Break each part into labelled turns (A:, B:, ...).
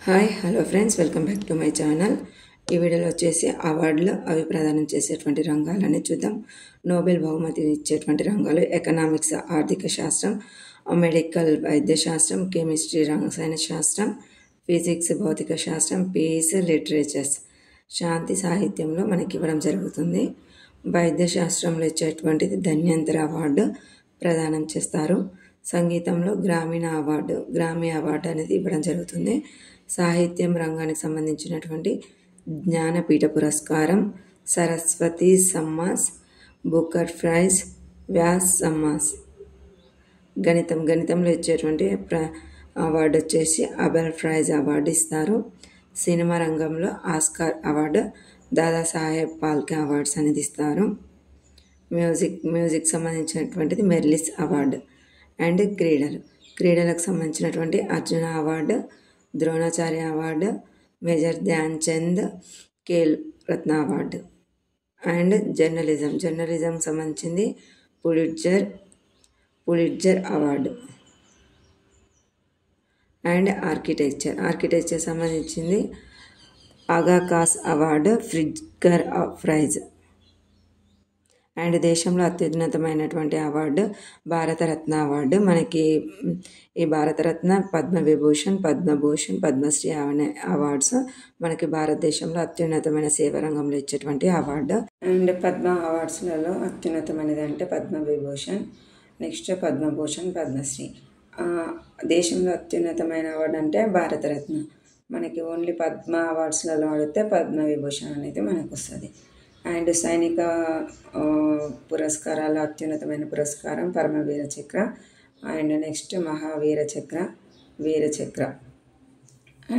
A: Hi hello friends, welcome back to my channel. ఈ వీడియోలో వచ్చేసి అవార్డులు అవి ప్రదానం చేసేటువంటి రంగాలని చూద్దాం. నోబెల్ బహుమతి ఇచ్చేటువంటి రంగాలు ఎకనామిక్స్ ఆర్థిక శాస్త్రం, మెడికల్ వైద్య శాస్త్రం, కెమిస్ట్రీ రసాయన శాస్త్రం, ఫిజిక్స్ భౌతిక శాస్త్రం, పీస్ లిటరేచర్స్. శాంతి సాహిత్యంలో మనకి ఇవ్వడం జరుగుతుంది. వైద్య శాస్త్రంలో ఇచ్చేటువంటిది ధన్యంతర అవార్డు ప్రదానం చేస్తారు. సంగీతంలో గ్రామీ అవార్డు అనేది ఇవ్వడం జరుగుతుంది. సాహిత్యం రంగానికి సంబంధించినటువంటి జ్ఞానపీఠ పురస్కారం, సరస్వతి సమ్మాస్, బుకర్ ప్రైజ్, వ్యాస్ సమ్మాస్. గణితంలో ఇచ్చేటువంటి అవార్డు వచ్చేసి అబెల్ ప్రైజ్ అవార్డు ఇస్తారు. సినిమా రంగంలో Oscar award, Dadasaheb Phalke awards అనేది ఇస్తారు. మ్యూజిక్ సంబంధించినటువంటిది మెర్లిస్ అవార్డు. అండ్ క్రీడలకు సంబంధించినటువంటి Arjuna award, Dronacharya award, major Dhyan Chand Khel Ratna award. And journalism సంబంధించింది పులిట్జర్ అవార్డు. అండ్ ఆర్కిటెక్చర్ సంబంధించింది ఆగా ఖాస్ అవార్డు, ప్రిట్జ్కర్ ప్రైజ్. అండ్ దేశంలో అత్యున్నతమైనటువంటి అవార్డు భారతరత్న అవార్డు. మనకి ఈ భారతరత్న, పద్మవిభూషణ్, పద్మభూషణ్, పద్మశ్రీ అనే అవార్డ్స్ మనకి భారతదేశంలో అత్యున్నతమైన సేవ రంగంలో ఇచ్చేటువంటి అవార్డు. అండ్ పద్మ అవార్డ్స్లలో అత్యున్నతమైనది అంటే పద్మవిభూషణ్, నెక్స్ట్ పద్మభూషణ్, పద్మశ్రీ. దేశంలో అత్యున్నతమైన అవార్డు అంటే భారతరత్న. మనకి ఓన్లీ పద్మ అవార్డ్స్లలో అడిగితే పద్మవిభూషణ్ అనేది మనకు వస్తుంది. అండ్ సైనిక పురస్కారాల అత్యున్నతమైన పురస్కారం పరమవీర చక్ర. అండ్ నెక్స్ట్ మహావీర చక్ర, Vir Chakra.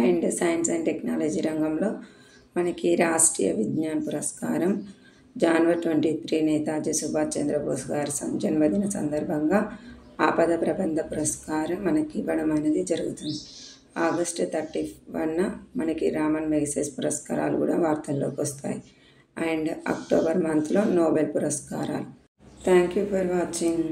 A: And science and technology రంగంలో మనకి రాష్ట్రీయ విజ్ఞాన్ పురస్కారం. జనవరి 23 నేతాజీ సుభాష్ చంద్రబోస్ గారి జన్మదిన సందర్భంగా ఆపద ప్రబంధ పురస్కారం మనకి ఇవ్వడం అనేది జరుగుతుంది. ఆగస్టు 31 మనకి రామన్ మెగసెస్ పురస్కారాలు కూడా వార్తల్లోకి వస్తాయి. అండ్ అక్టోబర్ మంత్లో నోబెల్ పురస్కారాలు. Thank you for watching.